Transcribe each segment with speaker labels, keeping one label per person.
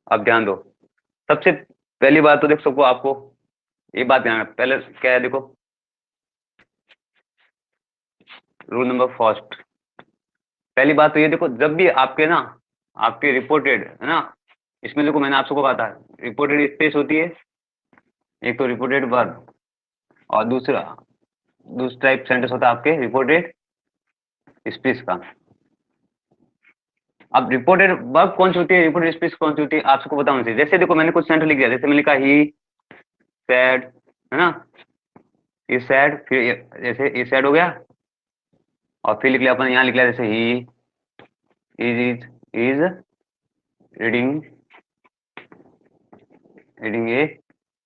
Speaker 1: अब ध्यान दो, सबसे पहली बात तो देखो, सबको आपको ये बात ध्यान रखना, पहले क्या है देखो, रूल नंबर फर्स्ट, पहली बात तो ये देखो, जब भी आपके ना, आपके रिपोर्टेड है ना, इसमें देखो मैंने आप सबको कहा था, रिपोर्टेड स्पेस होती है, एक तो रिपोर्टेड वर्ब, और दूसरा दूसरा टाइप सेंटेंस होता है आपके रिपोर्टेड स्पेस का। अब रिपोर्टेड वर्ब कौन सी होती है, रिपोर्टेड स्पेस कौन सी होती है, आप सबको पता होना चाहिए। जैसे देखो मैंने कुछ सेंटेंस लिख दिया, जैसे मैंने लिखा ही सैड, है ना, ये सैड, फिर जैसे ये सैड हो गया, और फिर लिख लिया अपन, यहाँ लिख लिया जैसे he is reading reading A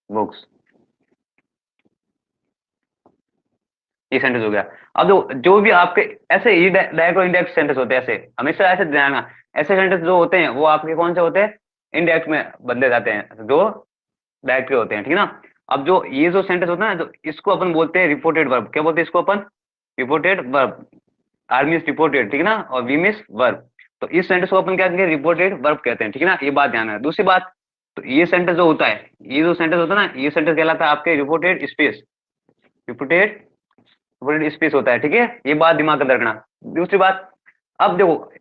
Speaker 1: books, ये सेंटेंस हो गया। अब जो भी आपके ऐसे ही डायरेक्ट और इनडायरेक्ट सेंटेंस होते हैं, ऐसे हमेशा ऐसे ध्यान रखना, ऐसे सेंटेंस जो होते हैं वो आपके कौन से होते हैं, इनडायरेक्ट में बदले जाते हैं, जो डायरेक्ट के होते हैं, ठीक है ना। अब जो ये जो सेंटेंस होता है ना, जो इसको अपन बोलते हैं रिपोर्टेड वर्ब, क्या बोलते हैं इसको अपन, reported verb, R means reported, ठीक है ना, और वी मीन्स वर्ब। तो इस सेंटेंस को अपन क्या कहेंगे, रिपोर्टेड वर्ब कहते हैं, ठीक है ना, ये बात ध्यान है। दूसरी बात, तो ये सेंटेंस जो होता है, ये जो सेंटेंस होता है ना, ये सेंटेंस कहलाता है आपके reported space, reported reported space होता है, ठीक है, ये बात दिमाग में रखना। दूसरी बात, अब देखो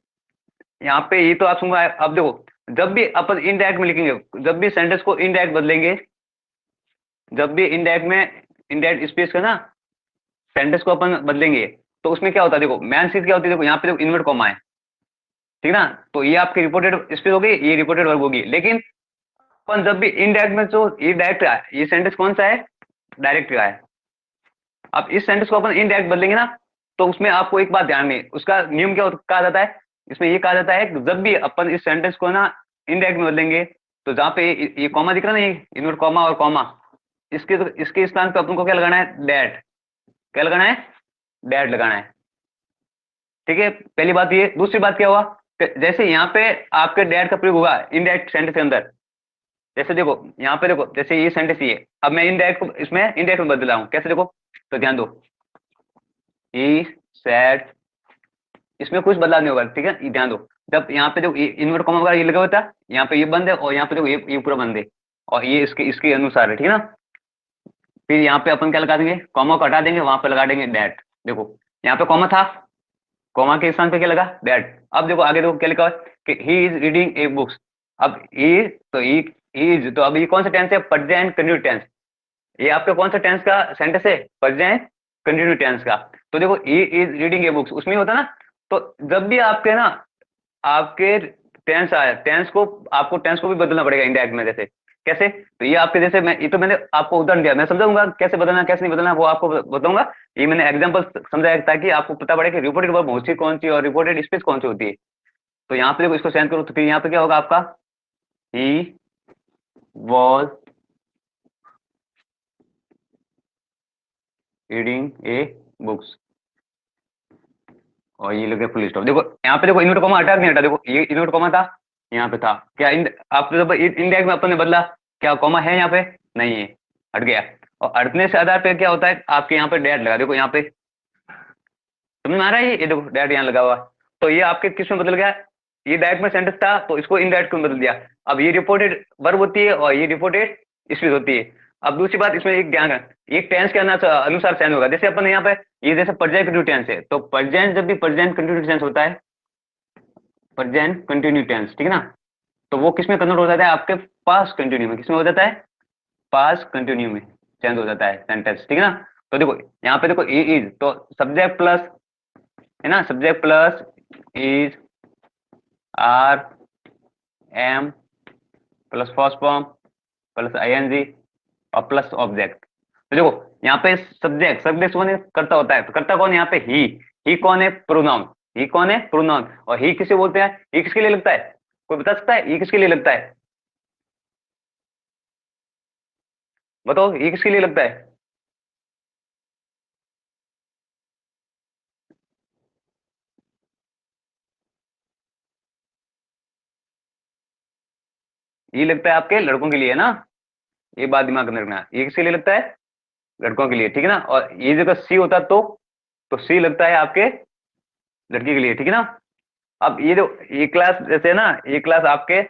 Speaker 1: यहाँ पे ये तो आप सुन, अब देखो जब भी अपन इनडायरेक्ट में लिखेंगे, जब भी सेंटेंस को इनडायरेक्ट बदलेंगे, जब भी इनडायरेक्ट में, इनडायरेक्ट स्पेस का ना सेंटेंस को अपन बदलेंगे, तो उसमें क्या होता है, देखो मेन चीज क्या होती है, देखो यहाँ पे देखो इन्वर्ट कॉमा है, ठीक है ना, तो ये आपकी रिपोर्टेड स्पेस होगी, ये रिपोर्टेड वर्ब होगी। लेकिन अपन जब भी इनडायरेक्ट में, जो ये डायरेक्ट का है, ये सेंटेंस कौन सा है, डायरेक्ट का है। अब इस सेंटेंस को अपन इनडायरेक्ट बदलेंगे ना, तो उसमें आपको एक बात ध्यान में, उसका नियम क्या कहा जाता है, इसमें ये कहा जाता है कि जब भी अपन इस सेंटेंस को ना इनडायरेक्ट में बदलेंगे, तो जहाँ पे ये कॉमा दिख रहा है ना, ये इन्वर्ट कॉमा और कॉमा, इसके तो इसके स्थान पे अपन को क्या लगाना है, डैट, क्या लगाना है, डैट लगाना है, ठीक है, पहली बात ये। दूसरी बात क्या हुआ, जैसे यहाँ पे आपके डैट का प्रयोग हुआ इनडायरेक्ट सेंटेंस के अंदर, जैसे देखो यहाँ पे देखो, जैसे ये सेंटेंस ये, अब मैं इनडायरेक्ट को इसमें इनडायरेक्ट में बदल रहा हूँ, कैसे देखो, तो ध्यान दो, ही सैड, इसमें कुछ बदलाव नहीं होगा, ठीक है, ये ध्यान दो। जब यहाँ पे जो इन्वर्ट कॉमा वगैरह ये लगा हुआ था, यहाँ पे ये बंद है, और यहाँ पे देखो ये पूरा बंद है, और ये इसके इसके अनुसार है, ठीक है ना। फिर यहाँ पे अपन क्या लगा देंगे, कॉमा को हटा देंगे, वहां पे लगा देंगे डैट। देखो यहाँ पे कॉमा था, कॉमा के स्थान पे क्या लगा, डैट। अब देखो आगे देखो क्या लिखा हुआ है कि he is reading A books. अब ही, तो ही इज, तो अब ये कौन सा टेंस है, प्रेजेंट कंटिन्यूस टेंस, ये आपके कौन सा टेंस का सेंटेंस है, प्रेजेंट कंटिन्यूस टेंस का। तो देखो he is reading A books उसमें होता ना, तो जब भी आपके ना, आपके टेंस आया, टेंस को, आपको टेंस को भी बदलना पड़ेगा इनडायरेक्ट में, जैसे कैसे, तो ये आपके जैसे, मैं ये तो मैंने आपको उदाहरण दिया, मैं समझाऊंगा कैसे बदलना कैसे नहीं बदलना, वो आपको बताऊंगा। ये मैंने एग्जांपल समझाया ताकि आपको पता पड़े कि रिपोर्टेड वर्ब होती कौन सी और रिपोर्टेड स्पेस कौन सी होती है। तो यहाँ पे देखो इसको सेंड करो, तो फिर यहाँ पे क्या होगा आपका, he was reading A books, और ये लगे फुल स्टॉप। देखो यहाँ पे देखो इन्वर्ट कॉमा हटा नहीं हटा, देखो ये इन्वर्ट कॉमा था, यहाँ पे था क्या, आप जब इंडेक्स में अपन ने बदला, क्या कॉमा है यहाँ पे, नहीं है, हट गया। और हटने से आधार पे क्या होता है, आपके यहाँ पे डैट लगा, देखो यहाँ पे समझ में आ रहा है, ये देखो डैट यहाँ लगा हुआ। तो ये आपके किस में बदल गया, ये डायरेक्ट में सेंटेंस था तो इसको इनडायरेक्ट में बदल दिया। अब ये रिपोर्टेड वर्ब होती है और ये रिपोर्टेड स्पीच होती है। अब दूसरी बात इसमें एक ध्यान है, ये टेंस के अनुसार चेंज होगा। जैसे अपन यहाँ पे ये जैसे प्रेजेंट कंटिन्यू टेंस है, तो प्रेजेंट जब भी प्रेजेंट कंटिन्यू टेंस होता है, प्रेजेंट कंटिन्यू टेंस, ठीक है ना, तो वो किस में कन्वर्ट हो जाता है, आपके पास कंटिन्यू में, किसमें हो जाता है, पास कंटिन्यू में चेंज हो जाता है सेंटेंस, ठीक है ना। तो देखो यहाँ पे देखो ई इज, तो सब्जेक्ट प्लस, है ना, subject plus is, are, am, plus first form, plus ING, और प्लस ऑब्जेक्ट। तो देखो यहाँ पे सब्जेक्ट, सब्जेक्ट कौन करता होता है, तो करता कौन है यहाँ पे, ही कौन है, प्रोनाउन, ही कौन है, प्रोनाउन। और ही किसे बोलते हैं, ही किसके लिए लगता है, कोई बता सकता है, ही किसके लिए लगता है, बताओ ही किसके लिए लगता है। ये लगता है आपके लड़कों के लिए, है ना, ये बात दिमाग में रखना, ये किसके लिए लगता है, लड़कों के लिए, ठीक है ना। और ये जगह सी होता तो सी लगता है आपके लड़की के लिए, ठीक है ना। अब ये जो ये क्लास जैसे है ना, ये क्लास आपके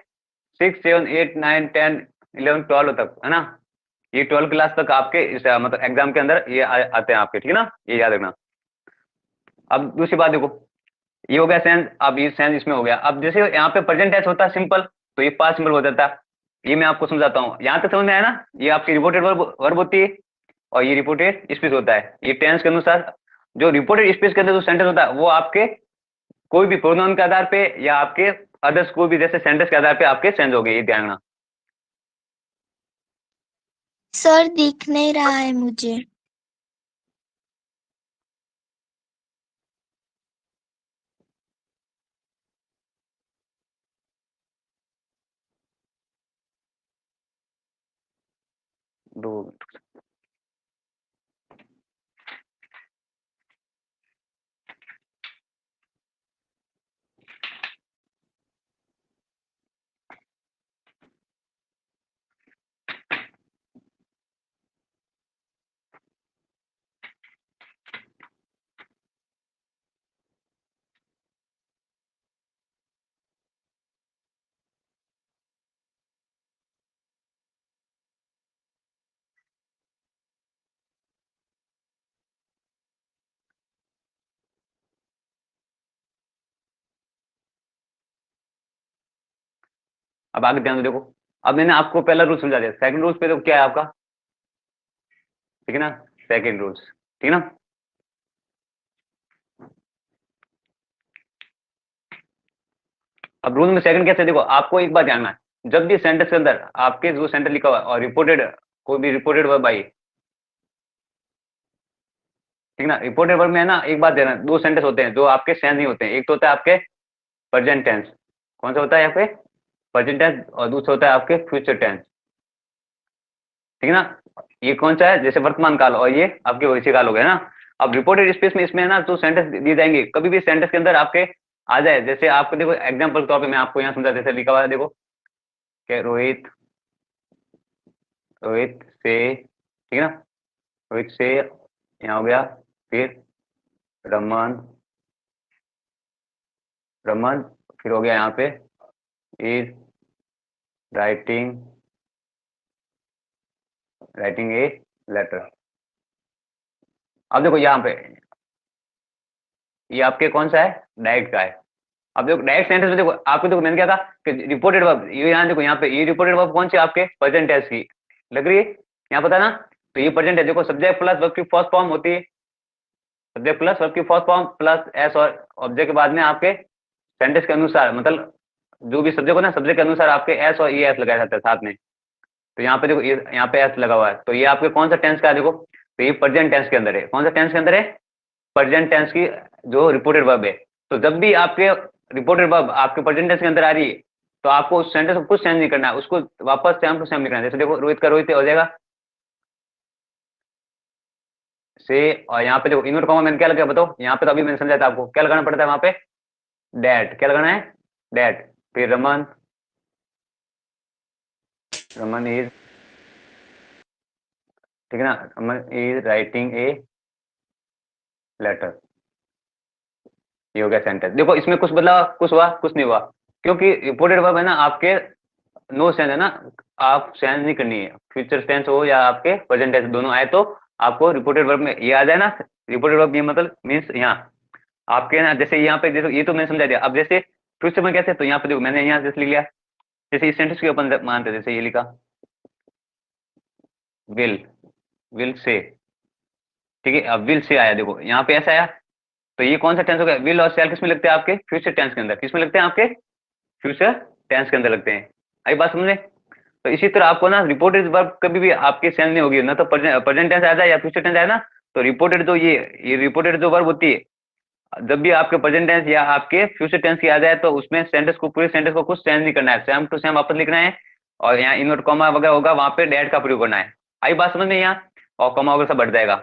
Speaker 1: 6 7 8 9 10 11 12 तक, है ना। ये 12 क्लास तक आपके इस मतलब एग्जाम के अंदर ये आते हैं आपके, ठीक है ना, ये याद रखना। अब दूसरी बात देखो, ये हो गया सेंस, अब ये सेंस इसमें हो गया। अब जैसे यहाँ पे प्रेजेंट टेंस होता है सिंपल, तो ये पास्ट सिंपल हो जाता है। ये मैं आपको समझाता हूँ, यहाँ तक समझ में आया ना। ये आपकी रिपोर्टेड वर्ब वर्ब होती है, और ये रिपोर्टेड स्पीच होता है। ये टेंस के अनुसार जो रिपोर्टेड स्पीच के अंदर जो सेंटेंस होता है वो आपके कोई भी प्रोनाउन के आधार पे या आपके अदर्स कोई भी जैसे सेंटेंस के आधार पे आपके चेंज हो गए, ये ध्यान रखना।
Speaker 2: सर दिख नहीं रहा है मुझे।
Speaker 1: दो अब आगे ध्यान दो, देखो अब मैंने आपको पहला रूल समझा दिया, सेकंड रूल पे तो क्या है आपका, ठीक है ना, सेकंड रूल्स, ठीक है ना। अब रूल में सेकंड कैसे, देखो आपको एक बात जानना है, जब भी सेंटेंस के अंदर आपके जो सेंटेंस लिखा हुआ है और रिपोर्टेड कोई भी रिपोर्टेड वर्ब आई, ठीक ना, रिपोर्टेड वर्ब में है ना, एक बात देना, दो सेंटेंस होते हैं जो आपके सेंस नहीं होते हैं। एक तो होता है आपके प्रेजेंट टेंस, कौन सा होता है आपके प्रेजेंट टेंस, और दूसरा होता है आपके फ्यूचर टेंस, ठीक है ना। ये कौन सा है, जैसे वर्तमान काल और ये आपके भविष्य काल हो गया ना। अब रिपोर्टेड स्पेस में इसमें है ना जो सेंटेंस दिए जाएंगे, कभी भी सेंटेंस के अंदर आपके आ जाए, जैसे आपको देखो एग्जाम्पल के तौर पे मैं आपको यहाँ समझा, जैसे लिखा हुआ है देखो, क्या रोहित, रोहित से, ठीक है ना, रोहित से यहाँ हो गया, फिर रमन, रमन, फिर हो गया यहाँ पे is writing, writing a letter. अब देखो यहाँ पे ये आपके कौन सा है, डायरेक्ट का है। अब देखो डायरेक्ट सेंटेंस में देखो आपको, देखो मैंने क्या था कि रिपोर्टेड वर्ब, ये यहाँ देखो यहाँ पे ये रिपोर्टेड वर्ब कौन सी आपके प्रेजेंट टेंस की लग रही है, यहाँ पता ना। तो ये प्रेजेंट है, देखो सब्जेक्ट प्लस वर्ब की फर्स्ट फॉर्म होती है, सब्जेक्ट प्लस वर्ब की फर्स्ट फॉर्म प्लस एस और ऑब्जेक्ट के बाद में आपके सेंटेंस के अनुसार, मतलब जो भी सब्जेक्ट हो ना, सब्जेक्ट के अनुसार आपके एस और ई एस लगाया जाता है साथ में। तो यहाँ पे देखो यहाँ पे एस लगा हुआ है, तो ये आपके कौन सा टेंस का है, देखो तो ये प्रेजेंट टेंस के अंदर है। कौन सा टेंस के अंदर है, प्रेजेंट टेंस की जो रिपोर्टेड वर्ब है। तो जब भी आपके रिपोर्टेड वर्ब आपके प्रेजेंट टेंस के अंदर आ रही है, तो आपको उस सेंटेंस को कुछ चेंज नहीं करना है, उसको वापस सेम टू सेम लिखना है। जैसे देखो रोहित का रोहित हो जाएगा से, और यहाँ पे देखो इनवर्ट कॉमा मैंने क्या लगाया बताओ, यहाँ पे तो अभी मैंने समझाया था आपको क्या लगाना पड़ता है वहां पे, डैट, क्या लगाना है, डैट। फिर रमन, रमन इज, ठीक है ना, Raman is writing a letter. ये हो गया सेंटेंस। देखो इसमें कुछ बदला, कुछ हुआ, कुछ नहीं हुआ, क्योंकि रिपोर्टेड वर्ब है ना आपके, नो सेंस है ना, आप सेंस नहीं करनी है, फ्यूचर टेंस हो या आपके प्रेजेंट टेंस दोनों आए तो आपको रिपोर्टेड वर्ब में ये आ जाए ना। रिपोर्टेड वर्ब ये मतलब मीन्स यहाँ आपके ना, जैसे यहाँ पे देखो ये तो मैंने समझा दिया। अब जैसे फ्यूचर में कैसे, तो यहाँ पे देखो मैंने यहाँ जैसे लिख लिया, जैसे इस सेंटेंस के अपन मानते जैसे ये लिखा विल से, ठीक है। अब विल से आया, देखो यहाँ पे ऐसा आया, तो ये कौन सा टेंस हो गया, विल और शैल किस में लगते हैं आपके फ्यूचर टेंस के अंदर, किस में लगते हैं आपके फ्यूचर टेंस के अंदर लगते हैं। आई बात समझे। तो इसी तरह आपको ना रिपोर्टेड वर्ब कभी भी आपके सेंस नहीं होगी ना, तो प्रेजेंट टेंस आ जाए या फ्यूचर टेंस आए ना, तो रिपोर्टेड जो ये रिपोर्टेड जो वर्ब होती है, जब भी आपके प्रेजेंट टेंस या आपके फ्यूचर टेंस की आ जाए, तो उसमें सेंटेंस को, पूरे सेंटेंस को कुछ चेंज नहीं करना है, सेम टू सेम वापस लिखना है। और यहाँ इनवर्ट कॉमा वगैरह होगा, वहां पे डैट का प्रयोग करना है। आई बात समझ में यहाँ, और कॉमा वगैरह सब बढ़ जाएगा।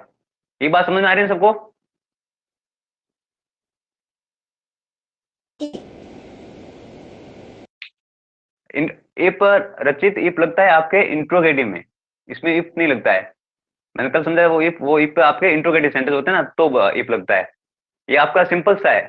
Speaker 1: ये बात समझ में आ रही है सबको। इफ रचित इफ लगता है आपके इंट्रोगेटिव में, इसमें इफ नहीं लगता है। मैंने कल समझा वो इफ आपके इंट्रोगेटिव सेंटेंस होते हैं ना, तो इफ लगता है। ये आपका सिंपल सा है।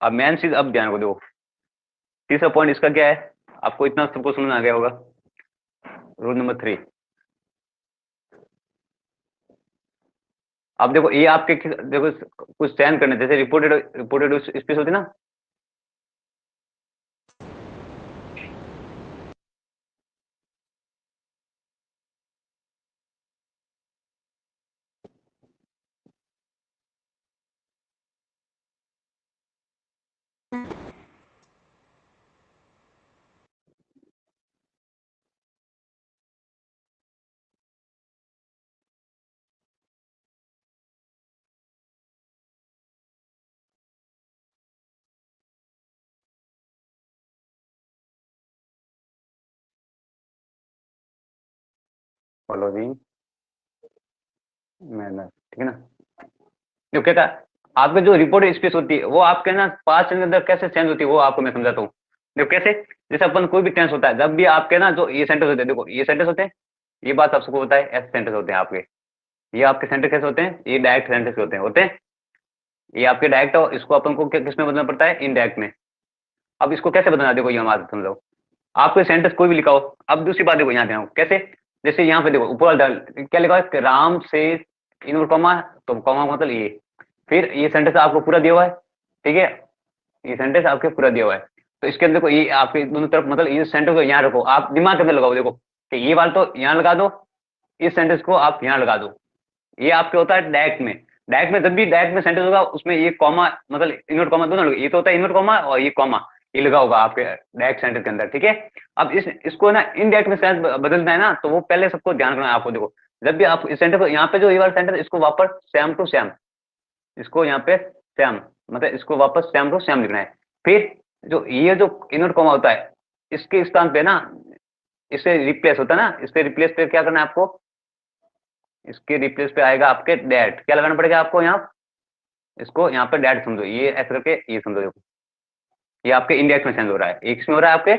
Speaker 1: अब मेन चीज अब ध्यान को देखो, तीसरा पॉइंट इसका क्या है, आपको इतना सबको समझ आ गया होगा। रूल नंबर 3, अब देखो ये आपके देखो कुछ चयन करने, जैसे रिपोर्टेड रिपोर्टेड स्पीच होती है ना, फॉलोइंग मैनर, ठीक है ना। जो कहता है आपके जो रिपोर्टेड स्पीच होती है वो आपके ना 5 सेकंड के अंदर कैसे चेंज होती है वो आपको मैं समझाता हूँ। देखो कैसे, जैसे अपन कोई भी टेंस होता है, जब भी आपके ना जो ये सेंटेंस होते हैं, देखो ये सेंटेंस होते हैं, ये बात आप सबको पता है, ऐसे सेंटेंस होते हैं आपके, ये आपके सेंटेंस कैसे होते हैं, ये डायरेक्ट सेंटेंस होते हैं, ये आपके डायरेक्ट, और इसको अपन को किस में बदलना पड़ता है, इनडायरेक्ट में। अब इसको कैसे बदलना, देखो ये हमारा समझो, आपको सेंटेंस कोई भी लिखा हो, अब दूसरी बात देखो यहाँ पे कैसे, जैसे यहाँ पे देखो ऊपर वाला क्या लिखा है, राम से इन कॉमा, तो कॉमा मतलब ये, फिर ये सेंटेंस आपको पूरा दिया हुआ है, ठीक है, ये सेंटेंस आपके पूरा दिया हुआ है, तो इसके अंदर देखो ये आपके दोनों तरफ मतलब ये सेंटेंस को यहाँ रखो, आप दिमाग के अंदर लगाओ, देखो कि ये वाला तो यहाँ लगा दो, इस सेंटेंस को आप यहाँ लगा दो, ये आपके होता है डायरेक्ट में। डायरेक्ट में जब भी डायरेक्ट में सेंटेंस होगा उसमें ये कॉमा मतलब इनवर्ट कॉमा दोनों लगे, ये तो होता है इनवर्ट कॉमा और ये कॉमा, ये लगा होगा आपके डायरेक्ट सेंटेंस के अंदर, ठीक है। अब इसको ना इनडायरेक्ट में सेंस बदलना है ना, तो वो पहले सबको ध्यान रखना है आपको। देखो जब भी आप इस सेंटेंस को यहाँ पे जो ये वाला सेंटेंस, इसको वापस सेम टू सेम, इसको यहाँ पे सेम मतलब इसको वापस सेम टू सेम लिखना है। फिर जो ये जो इनवर्ट कॉमा होता है इसके स्थान पे ना, इससे रिप्लेस होता है ना, इससे रिप्लेस पे क्या करना है आपको, इसके रिप्लेस पे आएगा आपके डैट, क्या लगाना पड़ेगा आपको यहाँ, इसको यहाँ पे डैट समझो, ये ऐसे करके ये समझो, देखो ये आपके इंडेक्स में चेंज हो रहा है, एक में हो रहा है आपके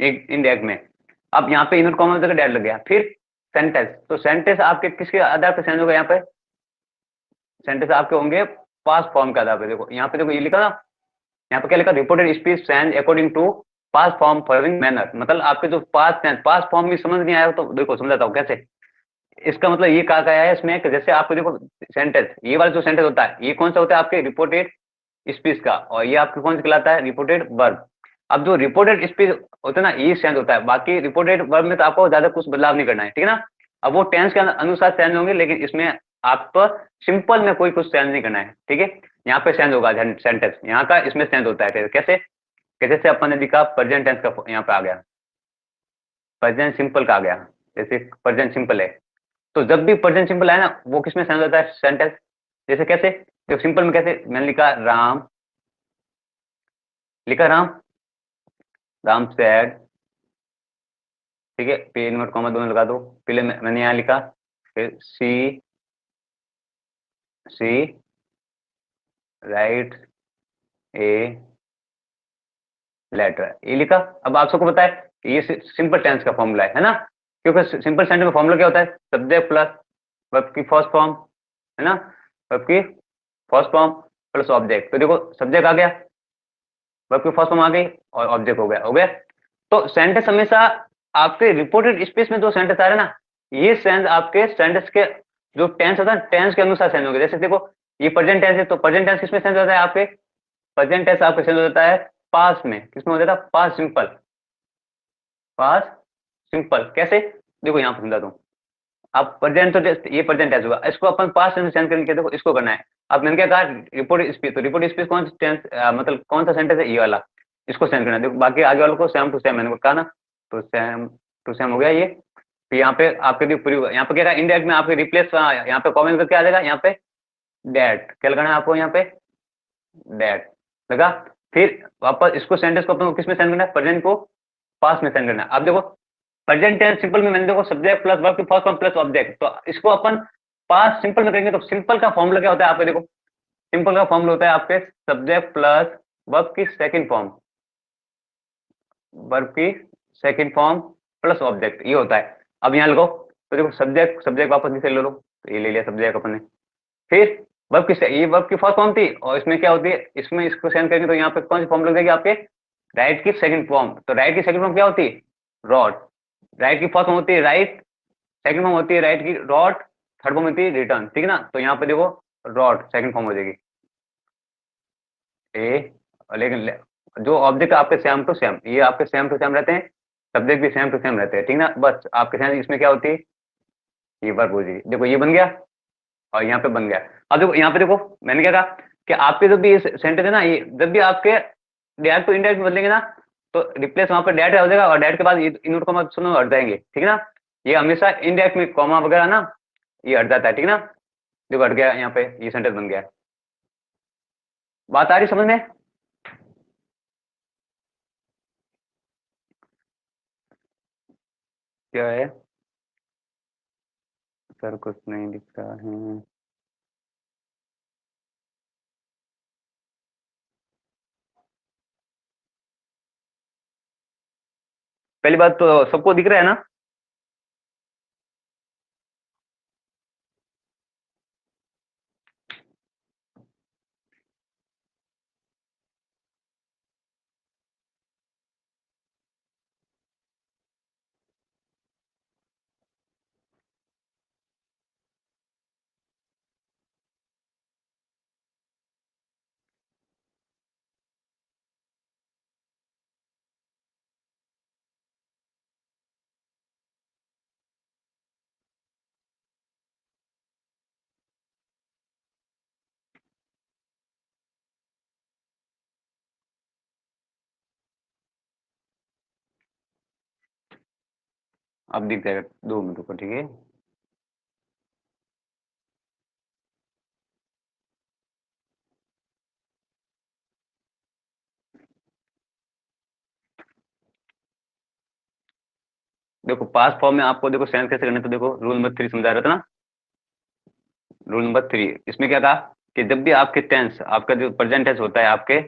Speaker 1: एक इंडेक्स में। अब यहाँ पे इनर कॉमन जगह डैट लग गया। फिर सेंटेंस, तो सेंटेंस आपके किसके आधार पर चेंज होगा, यहाँ पे सेंटेंस आपके होंगे पास्ट फॉर्म के आधार पे। देखो यहाँ पे देखो ये लिखा ना, यहाँ पे क्या लिखा, reported speech change according to past form following manner, मतलब आपके जो पास्ट फॉर्म भी समझ नहीं आया तो देखो समझाता हूँ कैसे। इसका मतलब ये कहा गया है इसमें कि जैसे आपको देखो सेंटेंस, ये वाला जो सेंटेंस होता है ये कौन सा होता है आपके रिपोर्टेड स्पीच का, और ये आपके कौन सा कहलाता है, रिपोर्टेड वर्ब। अब जो रिपोर्टेड स्पीच होता है ना ये चेंज होता है, बाकी रिपोर्टेड वर्ब में तो आपको ज्यादा कुछ बदलाव नहीं करना है, ठीक है ना। अब वो टेंस के अनुसार चेंज होंगे, लेकिन इसमें आप सिंपल में कोई कुछ चेंज नहीं करना है, ठीक है। यहाँ पे चेंज होगा सेंटेंस, यहाँ का इसमें चेंज होता है, कैसे जैसे अपन ने लिखा प्रेजेंट टेंस का यहाँ पे आ गया, प्रेजेंट सिंपल का आ गया, जैसे प्रेजेंट सिंपल है, तो जब भी प्रेजेंट सिंपल आए ना वो किसमें चेंज होता है, सेंटेंस। जैसे कैसे, जो सिंपल में कैसे, मैंने लिखा राम, लिखा राम, राम सेड, ठीक है, पे इनवर्ट कॉमा दोनों लगा दो, पहले मैंने यहाँ लिखा, फिर सी सी राइट ए लेटर, ये लिखा। अब आप सबको पता है ये सिंपल टेंस का फॉर्मूला है ना, क्योंकि सिंपल सेंटेंस में फॉर्मूला क्या होता है, सब्जेक्ट प्लस वर्ब की फर्स्ट फॉर्म, है ना, वर्ब की फर्स्ट फॉर्म प्लस ऑब्जेक्ट। तो देखो सब्जेक्ट आ गया, वर्ब की फर्स्ट फॉर्म आ गई और ऑब्जेक्ट हो गया। तो सेंटेंस हमेशा आपके रिपोर्टेड स्पीच में जो सेंटेंस आ रहे हैं ना, ये सेंस आपके सेंटेंस के जो टेंस होता है टेंस के अनुसार चेंज होगा। जैसे देखो ये प्रेजेंट टेंस है, तो प्रेजेंट टेंस किसमें चेंज होता है आपके, प्रेजेंट टेंस आपके चेंज होता है पास्ट में, किसमें हो जाता है, पास्ट सिंपल, पास्ट सिंपल कैसे, देखो यहाँ पर समझा दूं। अब प्रेजेंट तो ये प्रेजेंट टेंस होगा, इसको अपन पास्ट टेंस चेंज करके देखो इसको करना है। अब मैंने क्या कहा, रिपोर्ट स्पीच, तो रिपोर्ट स्पीच कौन सा टेंस मतलब कौन सा सेंटेंस है, ये वाला, इसको चेंज करना है। देखो बाकी आगे वालों को सेम टू सेम मैंने कहा ना, तो सेम टू सेम हो गया ये। फिर यहाँ पे आपके लिए पूरी यहाँ पे क्या है, इंडेक्स में आपके रिप्लेस यहाँ पे कॉमन करके आ जाएगा, यहाँ पे डेट क्या लगाना है आपको, यहाँ पे डेट लगा। फिर वापस इसको सेंटेंस को अपन को किसमें सेंड करना है, प्रेजेंट को पास्ट में सेंड करना है। अब देखो प्रेजेंट टेंस सिंपल में मैंने देखो सब्जेक्ट प्लस वर्ब की फर्स्ट फॉर्म प्लस ऑब्जेक्ट, तो इसको अपन पास्ट सिंपल में करेंगे तो सिंपल का फॉर्मूला क्या होता है आपके, देखो सिंपल का फॉर्मूला होता है आपके सब्जेक्ट प्लस वर्ब की सेकंड फॉर्म, वर्ब की सेकंड फॉर्म प्लस ऑब्जेक्ट, ये होता है। अब यहाँ लिखो, तो देखो सब्जेक्ट सब्जेक्ट वापस नीचे ले लो, तो ये ले लिया सब्जेक्ट अपन ने। फिर वर्ब की ये वर्ब की फर्स्ट फॉर्म थी, और इसमें क्या होती है, इसमें इसको सेंड करेंगे तो यहाँ पे कौन सी फॉर्म लग जाएगी आपके, राइट की सेकंड फॉर्म। तो राइट की सेकंड फॉर्म क्या होती है, रॉट। राइट की फर्स्ट फॉर्म होती है राइट, सेकंड फॉर्म होती है राइट की रॉट, थर्ड फॉर्म होती है रिटर्न, ठीक है ना। तो यहाँ पे देखो रॉट सेकंड फॉर्म हो जाएगी ए, लेकिन जो ऑब्जेक्ट आपके सेम टू सेम, ये आपके सेम टू सेम रहते हैं, सब्जेक्ट भी सेम टू सेम रहते हैं, ठीक ना। बस आपके सेम इसमें क्या होती है, ये वर्ब हो जाएगी। देखो ये बन गया और यहाँ पे बन गया। अब देखो यहाँ पे देखो मैंने क्या कहा कि आपके जब भी ये सेंटेंस है ना, ये जब भी आपके डायरेक्ट टू इनडायरेक्ट में बदलेंगे ना, तो रिप्लेस वहां पर डायरेक्ट हो जाएगा, और डायरेक्ट के बाद ये इनवर्ट कॉमा सुनो हट जाएंगे, ठीक है ना। ये हमेशा इनडायरेक्ट में कॉमा वगैरह ना ये हट जाता है, ठीक है ना। देखो हट गया, यहाँ पे ये सेंटेंस बन गया। बात आ रही समझ में? क्या है सर, कुछ नहीं दिख रहा है। पहली बात तो सबको दिख रहा है ना? अब दिख जाएगा, 2 मिनट रुको, ठीक है। देखो पास फॉर्म में आपको देखो सेंस कैसे करना है, तो देखो रूल नंबर 3 समझा रहा था ना। रूल नंबर 3 इसमें क्या था कि जब भी आपके टेंस, आपका जो प्रेजेंट टेंस होता है आपके,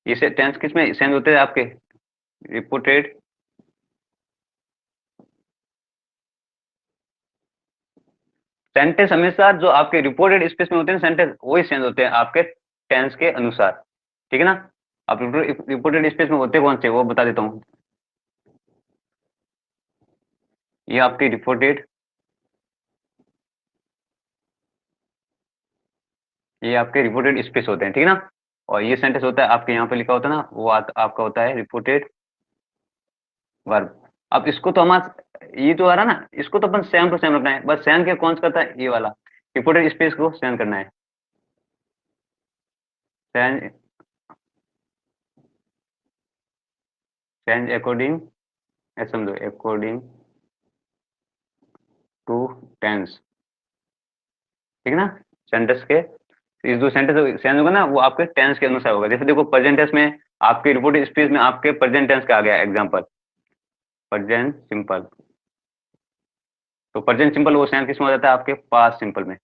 Speaker 1: इसे टेंस किस में सेंस होते हैं आपके, रिपोर्टेड सेंटेंस। हमेशा जो आपके रिपोर्टेड स्पेस में होते हैं सेंटेंस, वही सेंस होते हैं आपके टेंस के अनुसार, ठीक है ना। अब रिपोर्टेड स्पेस में होते कौन से वो बता देता हूँ। ये आपके रिपोर्टेड, ये आपके रिपोर्टेड स्पेस होते हैं, ठीक है ना। और ये सेंटेंस होता है आपके यहाँ पे लिखा होता है ना, वो आपका होता है रिपोर्टेड वर्ब। अब इसको तो हमारा ये जो आ रहा ना, इसको तो अपन सेम टू सेम रखना है, बस सेम के कौन सा करता है, ये वाला रिपोर्टेड स्पेस को सेम करना है। सेंड, सेंड अकॉर्डिंग, समझो अकॉर्डिंग टू टेंस, ठीक है ना। सेंटेंस के इस जो सेंटेंस सेंस होगा ना, वो आपके टेंस के अनुसार होगा। जैसे देखो प्रेजेंट टेंस में आपके रिपोर्टेड स्पीच में आपके प्रेजेंट टेंस का आ गया एग्जांपल, प्रेजेंट सिंपल। तो प्रेजेंट सिंपल वो सेंस किसमें हो जाता है, आपके पास्ट सिंपल में,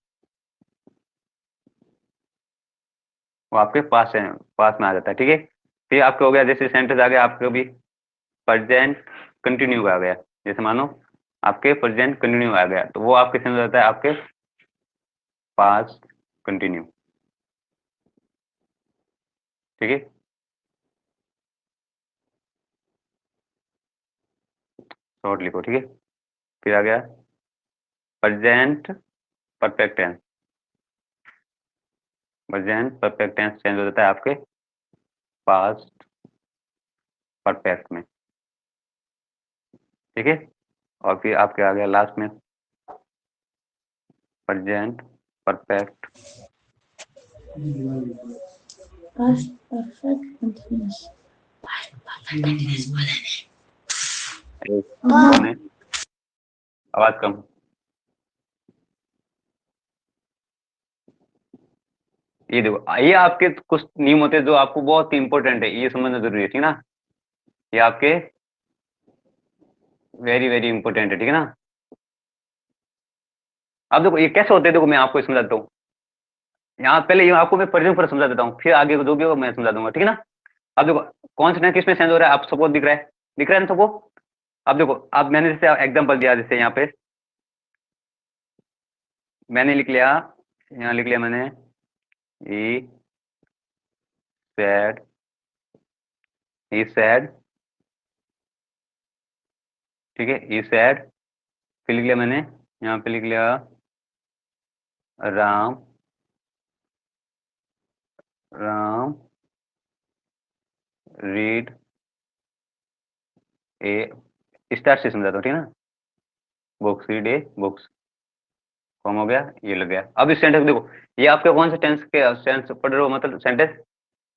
Speaker 1: वो आपके पास है, पास में आ जाता है, ठीक है। फिर आपके हो गया, जैसे सेंटेंस आ गया आपके भी प्रेजेंट कंटिन्यू आ गया, जैसे मानो आपके प्रेजेंट कंटिन्यू आ गया, तो वो आपके सेंस हो जाता है आपके पास्ट कंटिन्यू, ठीक है। शॉर्ट लिखो, ठीक है। फिर आ गया present perfect tense, present perfect tense change हो जाता है आपके पास्ट परफेक्ट में, ठीक है। और फिर आपके आ गया लास्ट में present perfect,
Speaker 3: Past perfect continuous. Past perfect continuous बोले नहीं।
Speaker 1: आवाज कम। ये देखो, ये आपके कुछ नियम होते हैं जो आपको बहुत ही इंपॉर्टेंट है, ये समझना जरूरी है, ठीक है ना। ये आपके वेरी वेरी इंपॉर्टेंट है, ठीक है ना। अब देखो ये कैसे होते हैं, देखो मैं आपको समझाता हूँ। यहाँ पहले ये आपको मैं प्रेजेंट पर समझा देता हूँ, फिर आगे जो भी होगा मैं समझा दूंगा, ठीक है ना। अब देखो कौन सा किस में चेंज हो रहा है, आप सबको दिख रहा है, दिख रहा है ना सबको। अब देखो, अब मैंने जैसे एग्जांपल दिया, जैसे यहाँ पे मैंने लिख लिया, यहाँ लिख लिया मैंने he said, he said, ठीक है, he said, फिर लिख लिया मैंने, यहाँ पे लिख लिया राम, राम रीड ए, स्टार्ट से समझाता हूँ, ठीक है ना, बुक्स, रीड ए बुक्स, फॉर्म हो गया, ये लग गया। अब इस सेंटेंस देखो, ये आपके कौन से टेंस के सेंस पढ़ रहे हो, मतलब सेंटेंस,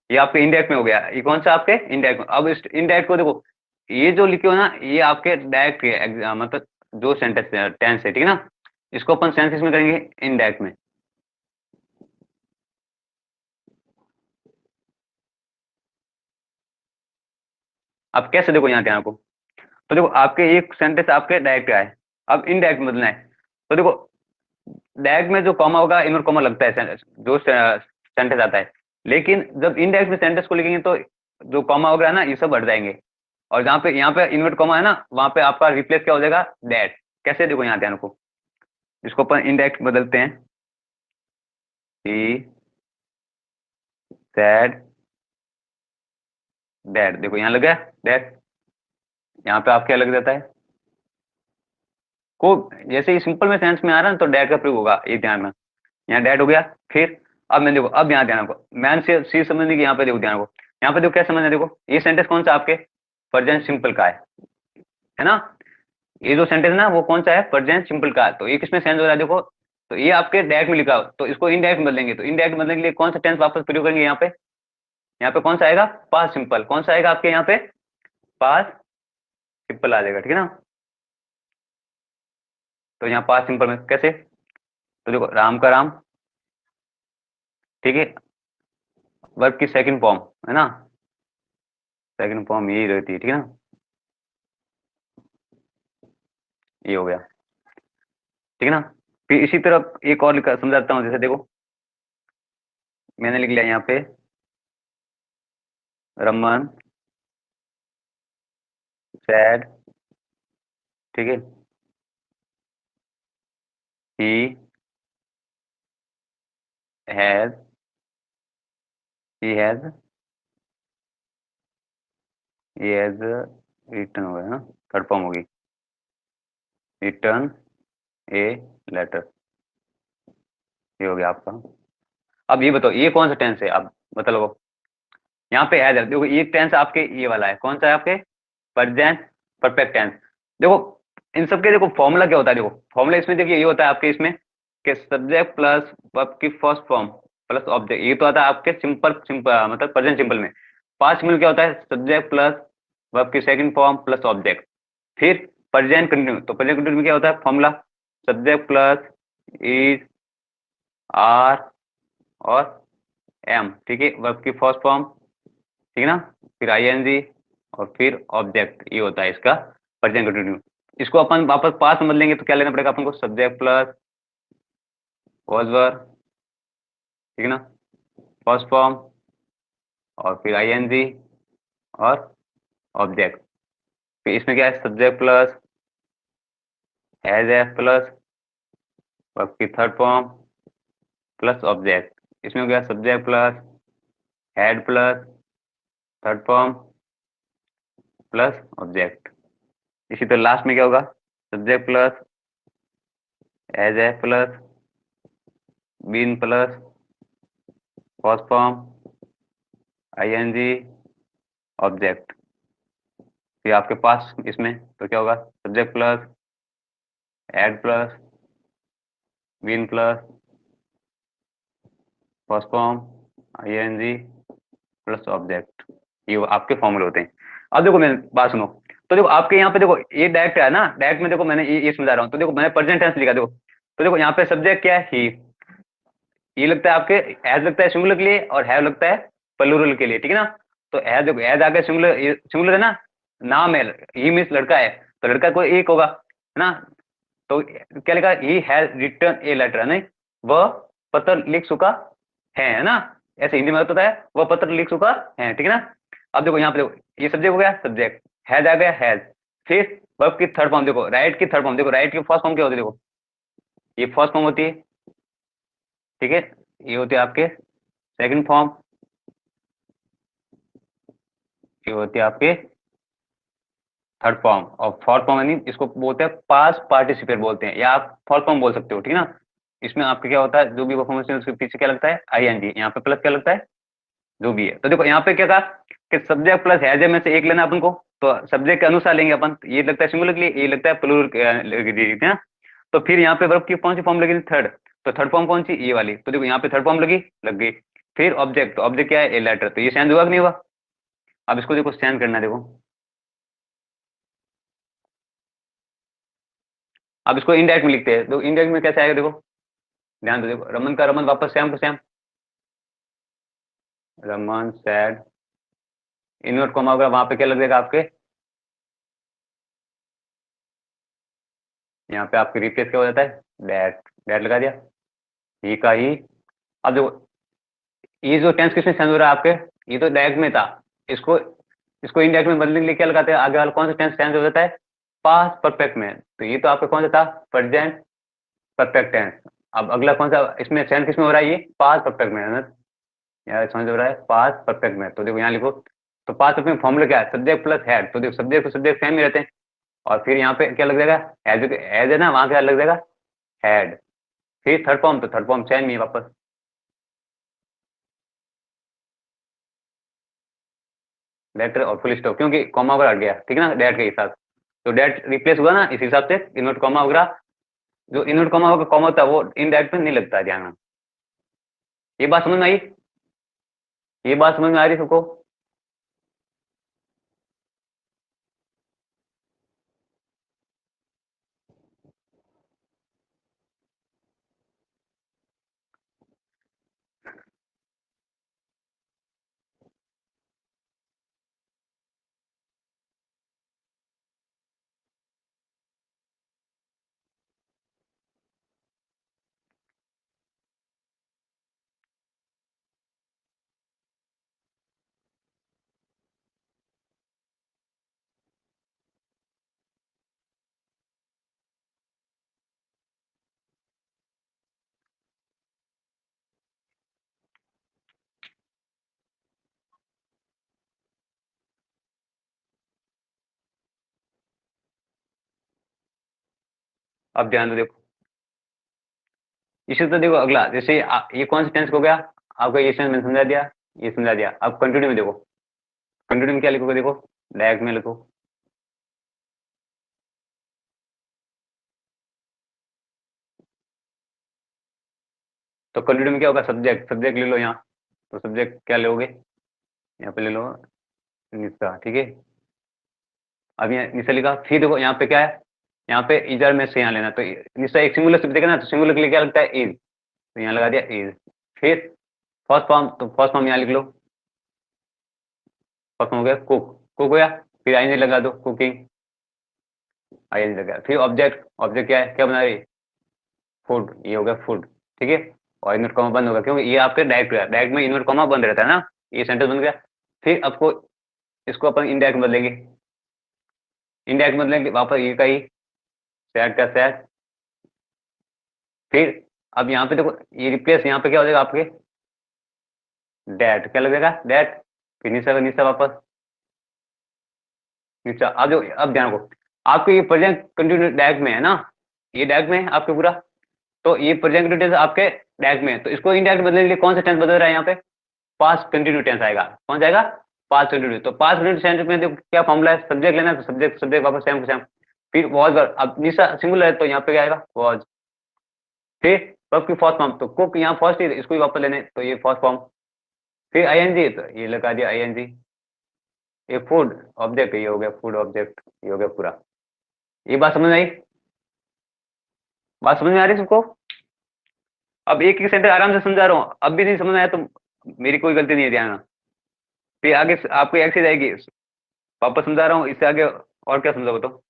Speaker 1: ये आपके इंडायरेक्ट में हो गया, ये कौन सा आपके इंडायरेक्ट में। अब इस इंडायरेक्ट को देखो, ये जो लिखे हो ना, ये आपके डायरेक्ट के मतलब जो सेंटेंस टेंस है, ठीक है ना, इसको अपन सेंस में करेंगे इनडायरेक्ट में। अब कैसे, देखो यहाँ ध्यान को, तो देखो आपके एक सेंटेंस आपके डायरेक्ट का है, अब इनडायरेक्ट बदलना है, तो देखो डायरेक्ट में जो कॉमा होगा, इनवर्ट कॉमा लगता है जो सेंटेंस आता है, लेकिन जब इनडायरेक्ट में सेंटेंस को लिखेंगे तो जो कॉमा होगा ना, ये सब हट जाएंगे, और जहाँ पे यहाँ पे इनवर्ट कॉमा है ना, वहां पे आपका रिप्लेस क्या हो जाएगा, दैट। कैसे, देखो यहाँ ध्यान को, इसको अपन इनडायरेक्ट बदलते हैं, ही सैड दैट, देखो यहाँ लग गया दैट, यहाँ पे आप क्या लग जाता है को, जैसे ही सिंपल में सेंस में आ रहा है ना, तो डैट का प्रयोग होगा, ये ध्यान में, यहाँ डैट हो गया। फिर अब मैं देखो, अब यहाँ ध्यान को, मैन से सी समझने की, यहाँ पे देखो ध्यान को, यहाँ पे देखो क्या समझना है, देखो ये सेंटेंस कौन सा आपके प्रेजेंट सिंपल का है ना, ये जो सेंटेंस ना वो कौन सा है, प्रेजेंट सिंपल का, तो ये किसमें सेंस हो रहा है, देखो, तो ये आपके डायरेक्ट में लिखा हो, तो इसको इनडायरेक्ट में बदलेंगे, तो इनडायरेक्ट बदलने के लिए कौन सा टेंस वापस प्रयोग करेंगे, यहाँ पे कौन सा आएगा, पास्ट सिंपल, कौन सा आएगा आपके यहाँ पे, पास्ट सिंपल आ जाएगा, ठीक है ना। तो यहाँ पास्ट सिंपल में कैसे, तो देखो राम का राम, ठीक है, वर्ब की सेकंड फॉर्म है ना, सेकंड फॉर्म यही रहती है, ठीक है ना, ये हो गया, ठीक है ना। फिर इसी तरह एक और समझाता हूँ, जैसे देखो मैंने लिख लिया यहाँ पे रमन सैड, ठीक है, he has, he has, he has return हो गया ना, थर्ड फॉर्म होगी, रिटर्न ए लेटर, ये हो गया आपका। अब ये बताओ ये कौन सा टेंस है, अब मतलब यहाँ पे हैज है, देखो ये टेंस आपके ये वाला है, कौन सा है आपके प्रेजेंट परफेक्ट टेंस। देखो इन सबके देखो फॉर्मूला क्या होता है, देखो फॉर्मूला इसमें देखिए ये होता है आपके इसमें कि सब्जेक्ट प्लस वर्ब की फर्स्ट फॉर्म प्लस ऑब्जेक्ट, ये तो आता है आपके सिंपल मतलब प्रेजेंट सिंपल में। पास्ट सिंपल क्या होता है, सब्जेक्ट प्लस वर्ब की सेकंड फॉर्म प्लस ऑब्जेक्ट। फिर प्रेजेंट कंटिन्यू, तो प्रेजेंट कंटिन्यू में क्या होता है formula, subject plus is, are और एम, ठीक है, वर्ब की फर्स्ट फॉर्म, ठीक है ना, फिर आईएनजी और फिर ऑब्जेक्ट, ये होता है इसका प्रेजेंट कंटिन्यू। इसको अपन वापस पास्ट में बदलेंगे तो क्या लेना पड़ेगा अपन को, सब्जेक्ट प्लस वाज वर, ठीक है ना, फर्स्ट फॉर्म और फिर आईएनजी और ऑब्जेक्ट। फिर इसमें क्या है, सब्जेक्ट प्लस हैज एफ प्लस वर्ब की थर्ड फॉर्म प्लस ऑब्जेक्ट। इसमें क्या है, subject plus had plus third form plus object. इसी तरह लास्ट में क्या होगा, subject plus as a plus been plus first form ING object. फिर आपके पास इसमें तो क्या होगा, subject plus had plus been plus first form ING plus object, ये आपके फॉर्मूले होते हैं। अब देखो मेरी बात सुनो, तो देखो आपके यहाँ पे देखो ये डायरेक्ट है ना, डायरेक्ट में देखो मैंने ये समझा रहा हूँ, तो देखो मैंने प्रेजेंट टेंस लिखा, देखो तो देखो यहाँ पे सब्जेक्ट क्या है, ही, ये लगता है आपके एज लगता है सिंगुलर के लिए और हैव लगता है प्लूरल के लिए, ठीक है ना। तो एज देखो एज आगे सिंगुलर है ना, नाम है, ही मीन्स लड़का है, तो लड़का कोई एक होगा है ना, तो क्या लिखा, he has return a letter, नहीं वह पत्र लिख चुका है ना, ऐसे हिंदी में होता है वह पत्र लिख चुका है, ठीक है ना। अब देखो यहाँ पे देखो ये सब्जेक्ट हो गया, सब्जेक्ट हैज आ गया हैज, फिर वर्ब की थर्ड फॉर्म देखो, राइट की थर्ड फॉर्म देखो, राइट की फर्स्ट फॉर्म क्या होती है, देखो ये फर्स्ट फॉर्म होती है, ठीक है, ये होते हैं आपके सेकंड फॉर्म ये होती है आपके थर्ड फॉर्म, और फोर्थ फॉर्म यानी इसको बोलते हैं पास्ट पार्टिसिपेट बोलते हैं, या आप फोर्थ फॉर्म बोल सकते हो, ठीक है ना। इसमें आपके क्या होता है, जो भी परफॉर्मेंस है उसके पीछे क्या लगता है, आईएनजी, यहाँ पे प्लस क्या लगता है, जो भी है। तो देखो यहाँ पे क्या था कि सब्जेक्ट प्लस हैज में से एक लेना अपन को, तो सब्जेक्ट के अनुसार लेंगे अपन, ये लगता है सिंगुलर के लिए, ये लगता है प्लूरल है। तो फिर यहाँ पे वर्ब की कौन सी फॉर्म लगी, थर्ड। तो थर्ड फॉर्म कौन सी, ये वाली। तो देखो यहाँ पे थर्ड फॉर्म लग गई। फिर ऑब्जेक्ट, तो ऑब्जेक्ट क्या है, ए लेटर, तो ये सेंड हुआ कि नहीं हुआ। अब इसको देखो सेंड करना है, देखो अब इसको इंडेक्स में लिखते हैं, तो इंडेक्स में कैसे आएगा, देखो ध्यान दो, देखो रमन का रमन वापस श्याम को Shyam, Raman said, invert comma होगा, वहां पे क्या लग जाएगा आपके, यहाँ पे आपके रिप्लेस क्या हो जाता है, डैट, डैट लगा दिया, ही का ही। अब देखो ये जो टेंस किसमें सेंस हो रहा है आपके, ये तो डायरेक्ट में था, इसको इसको इनडायरेक्ट में बदलने के लिए क्या लगाते हैं, आगे वाला कौन सा टेंस चेंज हो जाता है, पास्ट परफेक्ट में। तो ये तो आपका कौन सा था, प्रेजेंट परफेक्ट टेंस। अब अगला कौन सा इसमें चेंज किसमें हो रहा है, ये पास्ट परफेक्ट में है ना, यार चेंज हो रहा है पास्ट परफेक्ट में। तो देखो यहाँ लिखो, तो पास्ट परफेक्ट में फॉर्मूला क्या है, सब्जेक्ट प्लस हेड। तो देखो सब्जेक्ट तो सब्जेक्ट सेम ही रहते हैं, और फिर यहाँ पे क्या लग जाएगा, एज है ना, वहां क्या लग जाएगा, हेड। फिर थर्ड फॉर्म, तो थर्ड फॉर्म सेम ही है वापस, लेटर और फुल स्टॉप, क्योंकि कॉमा वगैरह हट गया, ठीक है ना, डेट के हिसाब से। तो डेट रिप्लेस हुआ ना, इस हिसाब से इनवर्ट कॉमा वगैरह, जो इनवर्ट कॉमा होगा, कॉमा होता है वो इनडायरेक्ट में नहीं लगता है, ध्यान में। ये बात समझ में आई, ये बात समझ में आ रही है सबको। अब ध्यान दो, देखो इसे तो देखो अगला, जैसे ये कौन सा टेंस हो गया आपका, ये सेंस मैंने समझा दिया, ये समझा दिया। अब कंटिन्यू में देखो, कंटिन्यू में क्या लिखोगे, देखो डायरेक्ट में लिखो, तो कंटिन्यू में क्या होगा, सब्जेक्ट, सब्जेक्ट ले लो यहाँ, तो सब्जेक्ट क्या लोगे, यहाँ पे ले लो निशा, ठीक है। अब यहाँ निशा लिखा, फिर देखो यहाँ पे क्या है, यहाँ पे इधर में से यहाँ लेना, तो निशा एक सिंगुलर शब्द ना, तो सिंगुलर के लिए क्या लगता है, इज, तो यहाँ लगा दिया इज। फिर फर्स्ट फॉर्म, तो फर्स्ट फॉर्म यहाँ लिख लो, फर्स्ट फॉर्म हो गया कुक, कुक हो गया। फिर आईएनजी लगा दो, कुकिंग, आईएनजी लगा। फिर ऑब्जेक्ट, ऑब्जेक्ट क्या है, क्या बना रही, फूड, ये हो गया फूड, ठीक है। और इनवर्ट कॉमा बंद होगा, क्योंकि ये आपके डायरेक्ट है, डायरेक्ट में इनवर्ट कॉमा बंद रहता है ना, ये सेंटेंस बन गया। फिर आपको इसको अपन इंडायरेक्ट में बदलेंगे, इंडायरेक्ट में बदलेंगे वापस ये का ही, सैड का सैड। फिर अब यहाँ पे देखो, ये रिप्लेस यहाँ पे क्या हो जाएगा आपके, डैट, क्या लगेगा डैट। फिर नीचा का नीचा वापस नीचा। अब जो, अब ध्यान रखो, आपके ये प्रेजेंट कंटिन्यू डायरेक्ट में है ना, ये डायरेक्ट में है आपके पूरा, तो ये प्रेजेंट कंटिन्यूस आपके डायरेक्ट में है, तो इसको इनडायरेक्ट बदलने के लिए कौन सा टेंस बदल रहा है यहाँ पे, पास्ट कंटिन्यू टेंस आएगा, कौन जाएगा, पास्ट कंटिन्यू। तो पास्ट कंटिन्यू टेंस में देखो क्या फॉर्मूला है, सब्जेक्ट लेना है, तो सब्जेक्ट, सब्जेक्ट वापस सेम टू सेम। फिर वॉज, अब निशा सिंगुलर है तो यहाँ पे क्या आएगा, वॉज। फिर वर्ब की फर्स्ट फॉर्म, तो कुक यहाँ फर्स्ट ही, इसको भी वापस लेने, तो ये फर्स्ट फॉर्म। फिर आईएनजी, तो ये लगा दिया आईएनजी। ये फूड ऑब्जेक्ट, ये हो गया फूड ऑब्जेक्ट, ये हो गया पूरा। ये बात समझ में आई, बात समझ में आ रही है सबको। अब एक एक सेंटेंस आराम से समझा रहा हूँ, अब भी नहीं समझ में आया तो मेरी कोई गलती नहीं है, ध्यान। फिर आगे आपको एक्सरसाइज आएगी, वापस समझा रहा हूँ, इससे आगे और क्या समझा बताओ।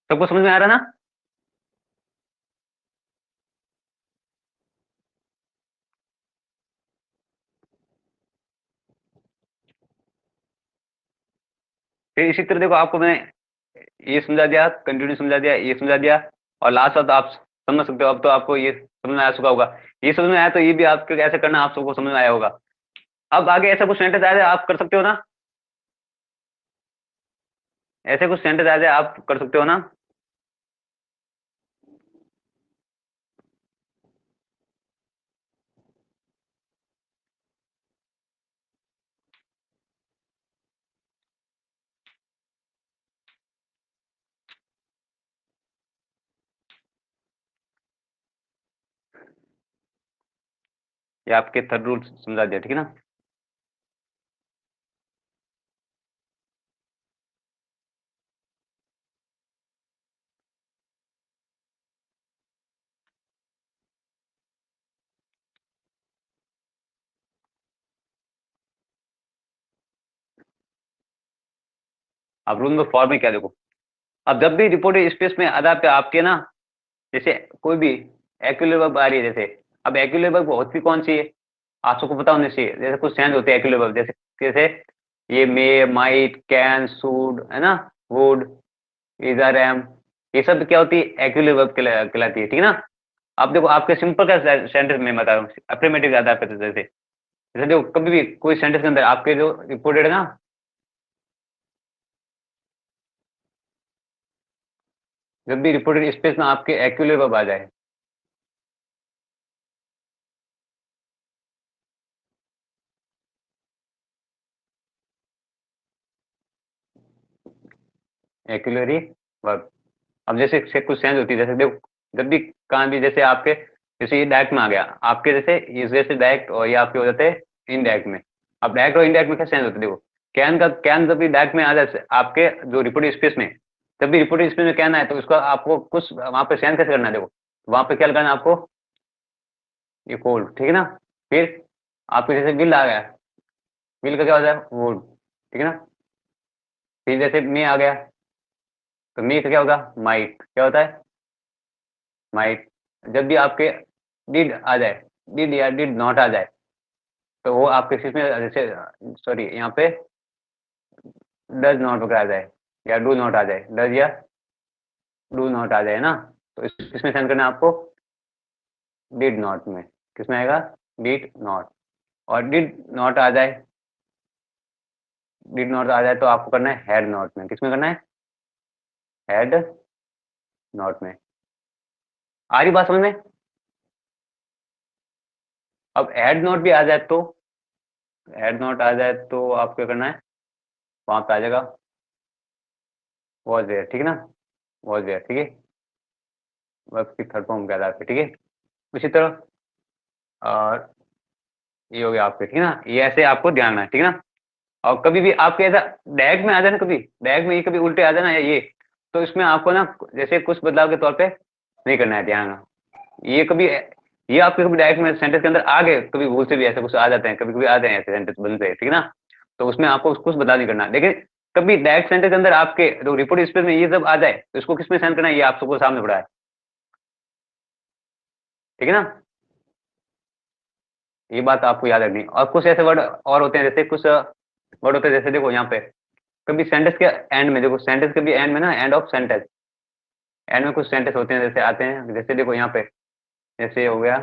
Speaker 1: सबको समझ में आ रहा ना। फिर इसी तरह देखो, आपको मैं ये समझा दिया, कंटिन्यू समझा दिया, ये समझा दिया, और लास्ट बात आप समझ सकते हो। अब तो आपको ये समझ में आ चुका होगा। ये समझ में आया तो ये भी आपको कैसे करना आप सबको समझ में आया होगा। अब आगे ऐसा कुछ सेंटेंस आ जाए आप कर सकते हो ना, ऐसे कुछ सेंटेंस आ जाए आप कर सकते हो ना। ये आपके थर्ड रूल समझा दिया, ठीक है ना। अब रूल नंबर 4 में क्या देखो, अब जब भी रिपोर्टेड स्पेस में आधार पे आपके ना, जैसे कोई भी एक्यूलेट वर्ब आ रही है, जैसे अब एक्यूलेट वर्ब होती कौन सी है आप सबको पता होना चाहिए। जैसे कुछ सेंस होते हैं एक्यूलेट वर्ब, जैसे जैसे ये मे, माइट, कैन, शुड, है ना, वुड, इज, आर, एम, ये सब क्या होती है एक्यूलेट वर्ब कहलाती है, ठीक है ना। अब देखो आपके सिंपल का सेंटेंस में बता रहा हूँ अफर्मेटिव के आधार पर, जैसे जैसे देखो कभी भी कोई सेंटेंस के अंदर आपके जो रिपोर्टेड है ना, जब भी रिपोर्टेड स्पेस में आपके एक्यूलेट वर्ब आ जाए, एक्यूलरी वर्ब। अब जैसे से कुछ सेंस होती है, जैसे देखो जब भी कहाँ भी जैसे आपके, जैसे ये डायरेक्ट में आ गया आपके, जैसे ये जैसे डायरेक्ट और ये आपके हो जाते हैं इनडायरेक्ट में। अब डायरेक्ट और इनडायरेक्ट में क्या सेंस होता है देखो, कैन का कैन जब भी डायरेक्ट में आ जाए आपके जो रिपोर्टिंग स्पेस में, जब भी रिपोर्टिंग स्पेस में कैन आए तो उसका आपको कुछ वहां पे सेंस कैसे करना है देखो, वहां पे क्या लगाना है आपको, ये कोल्ड, ठीक है ना। फिर आपके जैसे बिल आ गया, बिल का क्या हो जाए वुड, ठीक है ना। फिर जैसे मे आ गया तो मे का क्या होगा माइट, क्या होता है माइट। जब भी आपके डिड आ जाए, डिड या डिड नॉट आ जाए, तो वो आपके इसमें जैसे सॉरी यहाँ पे डज नॉट वगैरह आ जाए या डू नॉट आ जाए, डज या डू नॉट आ जाए ना, तो इसमें सेंड करना है आपको डिड नॉट में। किसमें आएगा डिड नॉट। और डिड नॉट आ जाए, डिड नॉट आ जाए तो आपको करना है हैड नॉट में। किसमें करना है हैड नॉट में। आ रही बात समझ में। अब हैड नॉट भी आ जाए तो, हैड नॉट आ जाए तो आपको क्या करना है, वहां पे आ जाएगा वॉज देयर, ठीक है ना, वॉज देयर, ठीक है, वर्ब की थर्ड फॉर्म के आधार पे, ठीक है। उसी तरह और ये हो गया आपके, ठीक है ना, ये ऐसे आपको ध्यान रखना है, ठीक है ना। और कभी भी आपके ऐसा डायरेक्ट में आ जाए ना, कभी डायरेक्ट में ये कभी उल्टे आ जाए ना या ये, तो इसमें आपको ना जैसे कुछ बदलाव के तौर पे नहीं करना है, ध्यान रखना। ये कभी ये आपके कभी डायरेक्ट में सेंटेंस के अंदर आ गए, कभी भूल से भी ऐसे कुछ आ जाते हैं, कभी कभी आते हैं ऐसे सेंटेंस बनते हैं, ठीक है ना। तो उसमें आपको कुछ बदलाव नहीं करना, लेकिन कभी डायरेक्ट सेंटेंस के अंदर आपके जो रिपोर्ट स्पेस में ये जब आ जाए तो इसको किसमें सेंड करना है, ये आप सबको सामने पड़ा है, ठीक है ना। ये बात आपको याद रखनी। और कुछ ऐसे वर्ड और होते हैं, जैसे कुछ वर्ड होते हैं, जैसे देखो यहाँ पे कभी सेंटेंस के एंड में, देखो सेंटेंस के भी एंड में ना, एंड ऑफ सेंटेंस, एंड में कुछ सेंटेंस होते हैं जैसे आते हैं, जैसे देखो यहाँ पे जैसे हो गया,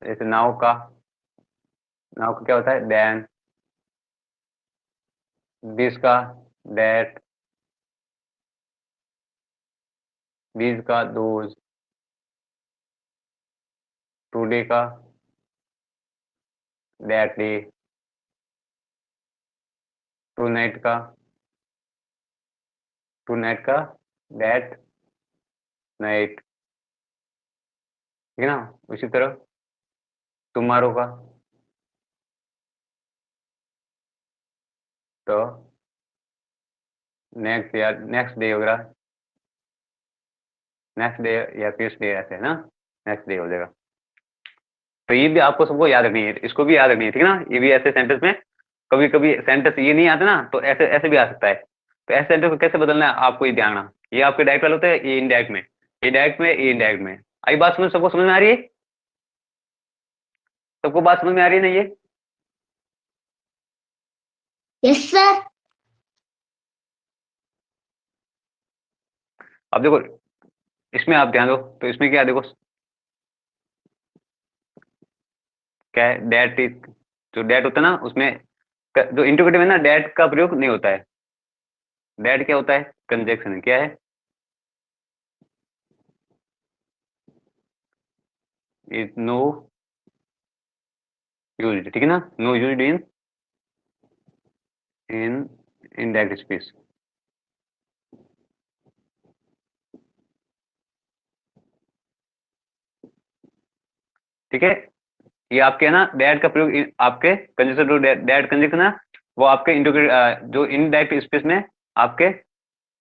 Speaker 1: जैसे नाउ का क्या होता है देन, दिस का दैट, दीज का दोज, टुडे का दैट डे, टुनाइट का दैट नाइट, ठीक है ना। उसी तरह टुमारो का तो नेक्स्ट या नेक्स्ट डे वगैरह, नेक्स्ट डे या फर्स्ट डे, ऐसे है ना, नेक्स्ट डे हो जाएगा। तो ये भी आपको सबको याद रखनी है, इसको भी याद रखनी है, ठीक है ना। ये भी ऐसे सेंटेंस में कभी कभी सेंटेंस ये नहीं आता ना, तो ऐसे ऐसे भी आ सकता है। तो ऐसे सेंटेंस को कैसे बदलना है आपको ये ध्यान रखना। ये आपके डायरेक्ट वाले होते हैं, ये इनडायरेक्ट में, ये डायरेक्ट में, ये इनडायरेक्ट में। आई बात समझ, सबको समझ में आ रही है, सबको बात समझ में आ रही है ना ये।
Speaker 3: Yes sir.
Speaker 1: अब देखो इसमें आप ध्यान दो, तो इसमें क्या है देखो, क्या है, डेट इज, जो डेट होता है ना उसमें जो इंट्रोगेटिव है ना, डेट का प्रयोग नहीं होता है। डेट क्या होता है, कंजक्शन क्या है, इज नो यूज्ड, ठीक है ना, no used in indirect speech. ठीक है, ये आपके है ना डेट का प्रयोग आपके कंजक्शन, जो डेट कंजक्शन है वो आपके इंट्रोगेटिव जो इनडायरेक्ट स्पीच में आपके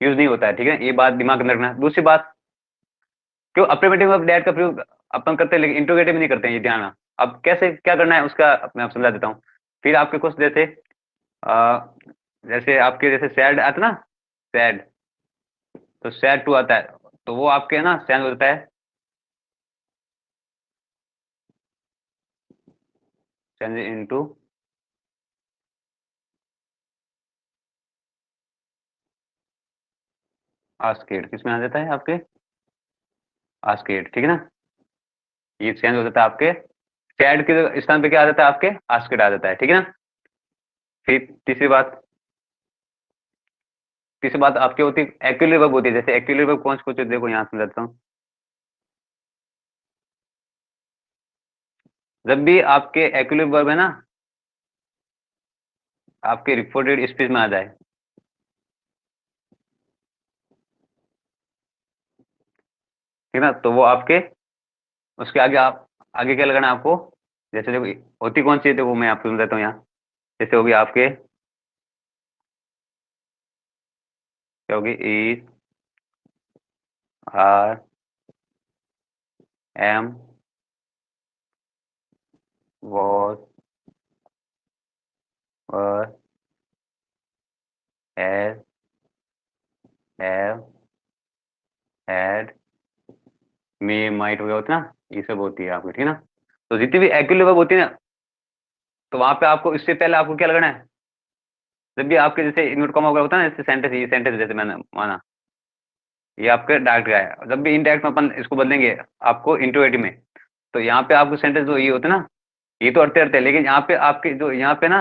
Speaker 1: यूज नहीं होता है। ठीक है, ये बात दिमाग में रखना। दूसरी बात, क्यों अफर्मेटिव में डेट का प्रयोग अपन करते हैं लेकिन इंट्रोगेटिव में नहीं करते हैं, ये ध्यान रखना। अब कैसे क्या करना है उसका मैं आप समझा देता हूँ। फिर आपके कुछ जैसे जैसे आपके जैसे सैड आता ना, सैड, तो सैड टू आता है, तो वो आपके ना सैड होता है, चेंज इनटू आस्केड, किसमें आ जाता है आपके आस्केड, ठीक है ना, ये चेंज हो जाता है आपके सैड के स्थान पे, क्या आ जाता है आपके आस्केड आ जाता है, ठीक है ना। फिर तीसरी बात आपकी होती है एक्यूलेट वर्ब होती है। जैसे एक्यूलेट वर्ब कौन सी होती है, देखो यहाँ समझाता हूँ। जब भी आपके एक्यूलेट वर्ब है ना आपके रिपोर्टेड स्पीच में आ जाए, ठीक है ना, तो वो आपके उसके आगे आप आगे क्या लगाना है आपको। जैसे देखो होती कौन सी है, देखो मैं आपको समझाता हूँ यहाँ। जैसे होगी आपके, क्या होगी, is are am was were has have had may might वगैरह होती है ना, ये सब होती है आपकी, ठीक है ना। तो जितनी भी एक्यूलेट वर्ब होती है ना, तो वहां पे आपको इससे पहले आपको क्या लगाना है। जब भी आपके जैसे इनवर्ट कॉमा वगैरह होता है ना, जैसे सेंटेंस, ये सेंटेंस जैसे मैंने माना, ये आपके डायरेक्ट का है। जब भी इनडायरेक्ट में अपन इसको बदलेंगे आपको इंट्रोगेटिव में, तो यहाँ पे आपको सेंटेंस जो ये होते हैं ना, ये तो अड़ते अड़ते हैं, लेकिन यहाँ पे आपके जो यहाँ पे ना,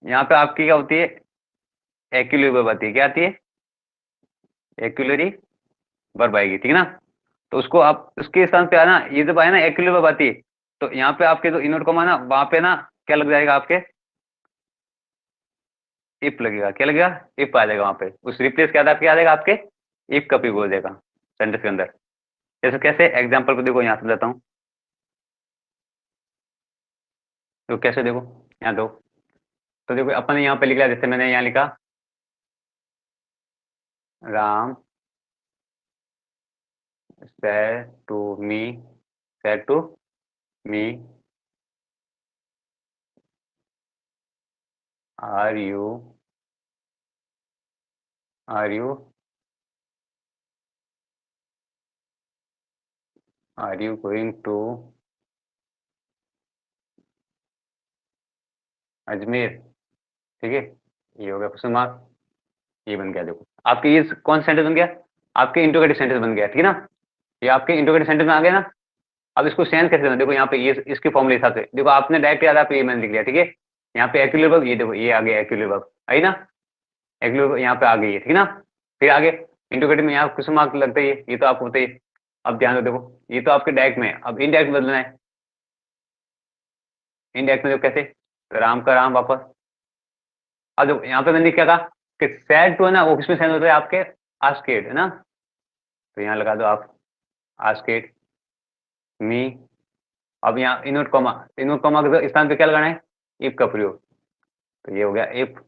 Speaker 1: यहाँ पे आपकी क्या होती है, एक्यूलरी वर्ब आती है। क्या आती है, एक्यूलरी वर्ब आएगी, ठीक है ना। तो उसको आप उसके स्थान पे आना, ये जब आए ना एक्यूलरी वर्ब आती है, तो यहाँ पे आपके जो इनवर्ट कॉमा ना, वहां पे ना क्या लग जाएगा आपके, इफ लगेगा। क्या लगेगा, इफ आ जाएगा वहां पे। उस रिप्लेस क्या था, क्या आ जाएगा आपके, इफ का प्रयोग हो जाएगा सेंटेंस के अंदर। जैसे कैसे एग्जाम्पल को देखो यहाँ समझाता हूँ। तो कैसे देखो, यहाँ दो, तो देखो अपन ने यहाँ पे लिख लिया, जैसे मैंने यहाँ लिखा, Ram said to me said to me are you are you going to Ajmer, ठीक है। ये हो गया क्वेश्चन मार्क, ये बन गया। देखो आपके ये कौन सेंटेंस बन गया, आपके इंट्रोगेटिव सेंटेंस बन गया, ठीक है ना। ये आपके इंट्रोगेटिव सेंटेंस में आ गया ना। अब इसको सेंस कैसे करना, देखो यहाँ पे ये इसके फॉर्मूले हिसाब से देखो, आपने डायरेक्ट याद आप ये मैंने लिख लिया, ठीक है। यहाँ पे एक्यूलर वर्ब, ये देखो ये आ गया एक्यूलर वर्ब, आई ना, एक्यूलर वर्ब यहाँ पे आ गई है, ठीक है ना। फिर आगे इंट्रोगेटिव में यहाँ क्वेश्चन मार्क लगता है, ये तो आपको बताइए। अब ध्यान दो, देखो ये तो आपके डायरेक्ट में है, अब इनडायरेक्ट बदलना है। इनडायरेक्ट में देखो कैसे, तो राम का राम वापस। अब देखो यहाँ पे मैंने क्या कहा कि सैड टू है ना, वो किसमें सेंड होता है आपके आस्केड, है ना। तो यहाँ लगा दो आप आस्केड मी। अब यहाँ इनवर्ट कॉमा के स्थान पे क्या लगाना है, इफ का प्रयोग। तो ये हो गया इफ।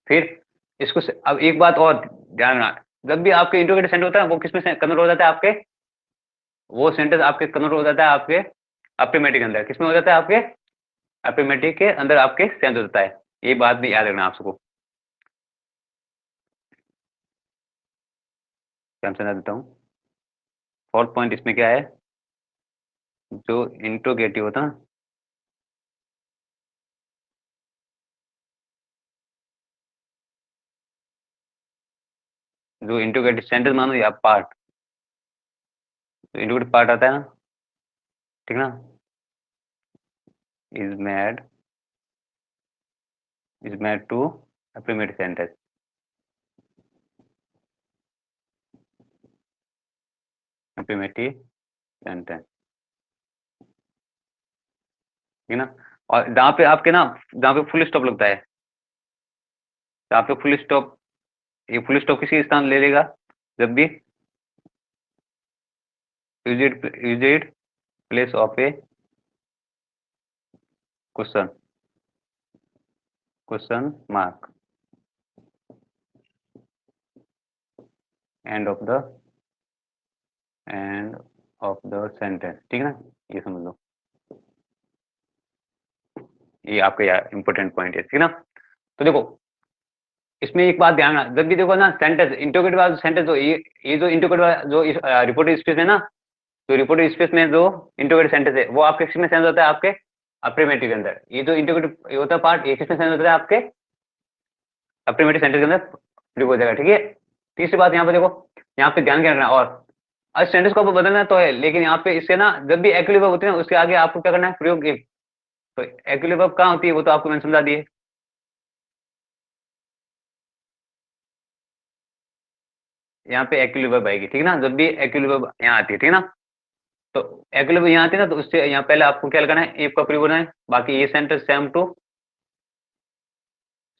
Speaker 1: फिर इसको अब एक बात और ध्यान रखना, जब भी आपके इंट्रोगेटिव सेंटेंस होता है वो किसमें कन्वर्ट हो जाता है आपके, वो सेंटेंस आपके कन्वर्ट हो जाता है आपके अफर्मेटिव के अंदर। किसमें हो जाता है आपके अफर्मेटिव के अंदर, आपके सेंस हो जाता है। ये बात भी याद रखना आपको। मैं समझा देता हूँ। फोर्थ पॉइंट इसमें क्या है, जो इंट्रोगेटिव होता है ना, जो इंटीग्रेटेड सेंटेंस मानो या पार्ट, जो इंटीग्रेटेड पार्ट आता है ना, ठीक ना, is made to affirmative sentence. Affirmative sentence, ठीक ना। और जहाँ पे आपके ना, जहाँ पे फुल स्टॉप लगता है, जहाँ पे फुल स्टॉप, ये फुल स्टॉप किसी स्थान ले लेगा जब भी used place of A question mark, end of the sentence, ठीक है ना, ये समझ लो, ये आपका यार इंपॉर्टेंट पॉइंट है, ठीक है ना। तो देखो इसमें एक बात ध्यान रखना, जब भी देखो ना सेंटेंस इंटरोगेटिव वाला सेंटेंस, जो ये जो इंटरोगेटिव वाला जो रिपोर्टिव स्पेस है ना, तो रिपोर्टिव स्पेस में जो इंटरोगेटिव सेंटेंस है वो आपके किसमें सेंस होता है, आपके अफर्मेटिव के अंदर। ये जो इंटरोगेटिव होता है पार्ट, ये किसमें सेंस होता है, आपके अफर्मेटिव सेंटेंस के अंदर प्रयोग हो जाएगा, ठीक है। तीसरी बात यहाँ पे देखो, यहाँ पे ध्यान क्या रखना, और आज सेंटेंस को आपको बदलना तो है, लेकिन यहाँ पे इससे ना जब भी एक्टिव वर्ब होती है ना, उसके आगे आपको क्या करना है, प्रयोग if। तो एक्टिव वर्ब कहाँ होती है वो तो आपको मैंने समझा दिए, यहाँ पे एक्टिव वर्ब आएगी, ठीक है ना, जब भी एक्टिव वर्ब यहाँ आती है, ठीक है ना। तो एक्टिव वर्ब यहाँ आती है ना, तो उससे यहाँ पहले आपको क्या लगाना है, if का प्रयोग करना है, बाकी ये सेंटेंस सेम टू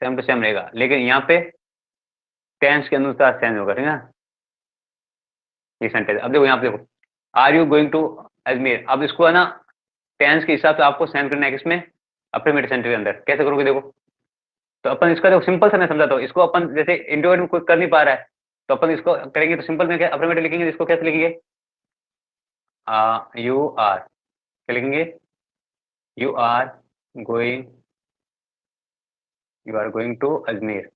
Speaker 1: सेम रहेगा, लेकिन यहाँ पे टेंस के अनुसार चेंज होगा, ठीक है ना, ये सेंटेंस। अब देखो यहाँ पे देखो, are you going to Ajmer, अब इसको है ना टेंस के हिसाब से आपको सेंड करना है, किसमें, अफर्मेटिव सेंटेंस के अंदर। कैसे करोगे देखो, तो अपन इसका देखो सिंपल सा मैं समझाता हूँ, इसको अपन जैसे इंट्रोवर्ट में कोई कर नहीं पा रहा है, तो अपन इसको करेंगे तो सिंपल में क्या अफर्मेटिव लिखेंगे, इसको कैसे लिखेंगे, यू आर, क्या लिखेंगे, you are going to Ajmer.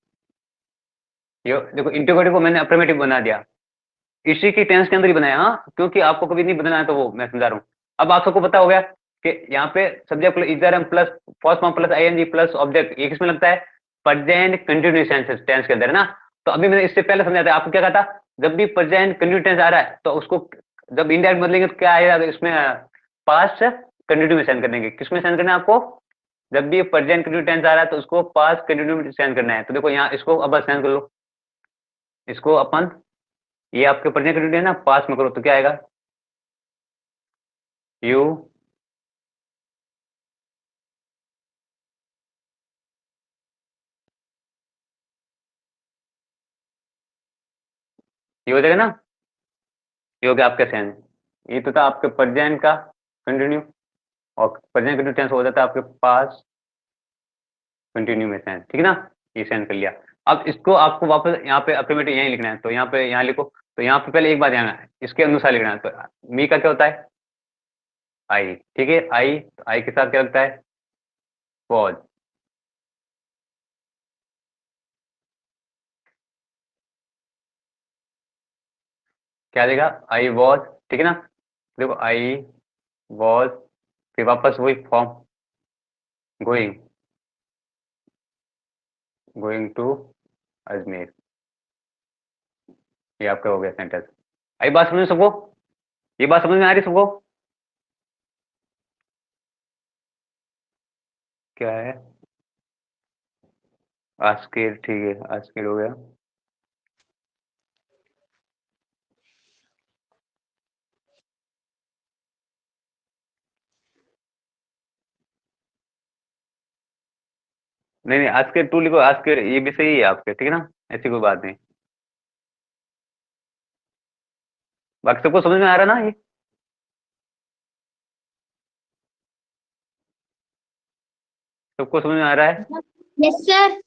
Speaker 1: ये देखो इंट्रोवर्ट को मैंने अफर्मेटिव बना दिया, इसी की टेंस के अंदर ही बनाया, हाँ, क्योंकि आपको कभी नहीं बदलना है, तो वो मैं समझा रहा हूँ। अब आप सबको पता हो गया कि यहाँ पे सब्जेक्ट प्लस इजर plus first form plus ING plus object, ये किसमें लगता है, प्रेजेंट कंटिन्यूअस टेंस के अंदर है ना। तो अभी मैंने इससे पहले समझाया था आपको, क्या कहा था, जब भी प्रेजेंट कंटिन्यूस टेंस आ रहा है तो उसको जब इंडायरेक्ट बदलेंगे तो क्या आएगा, इसमें पास्ट कंटिन्यू में सेंड करेंगे, किसमें सेंड करना है आपको, जब भी प्रेजेंट कंटिन्यूस टेंस आ रहा है तो उसको पास्ट कंटिन्यू में सेंड करना है। तो देखो यहाँ इसको अब सेंड कर लो, इसको अपन, ये आपके प्रेजेंट कंटिन्यूस है ना, पास्ट में करो तो क्या आएगा, यू ये हो जाएगा ना, ये हो गया आपका सेंस। ये तो था आपके प्रेजेंट का कंटिन्यू, और प्रेजेंट कंटिन्यू टेंस हो जाता है आपके पास कंटिन्यू में सेंस, ठीक है ना, ये सेंस कर लिया। अब इसको आपको वापस यहाँ पे अफर्मेटिव यहीं लिखना है, तो यहाँ पे यहाँ लिखो, तो यहाँ पे पहले एक बात ध्यान है, इसके अनुसार लिखना है। तो मी का क्या होता है, आई, ठीक है, आई, तो आई के साथ क्या लगता है, वॉज, क्या देगा, आई वॉज, ठीक है ना। देखो आई वॉज, फिर वापस वही फॉर्म, गोइंग टू अजमेर, ये आपका हो गया सेंटेंस। आई बात समझ सबको, ये बात समझ में आ रही सबको, क्या है, आस्किल, ठीक है, आस्किल हो गया। नहीं नहीं, आस्किल टू लिखो, आस्किल ये भी सही है आपके, ठीक है ना, ऐसी कोई बात नहीं। बाकी सबको समझ में आ रहा ना ये, सबको समझ में आ रहा है।
Speaker 2: Yes sir.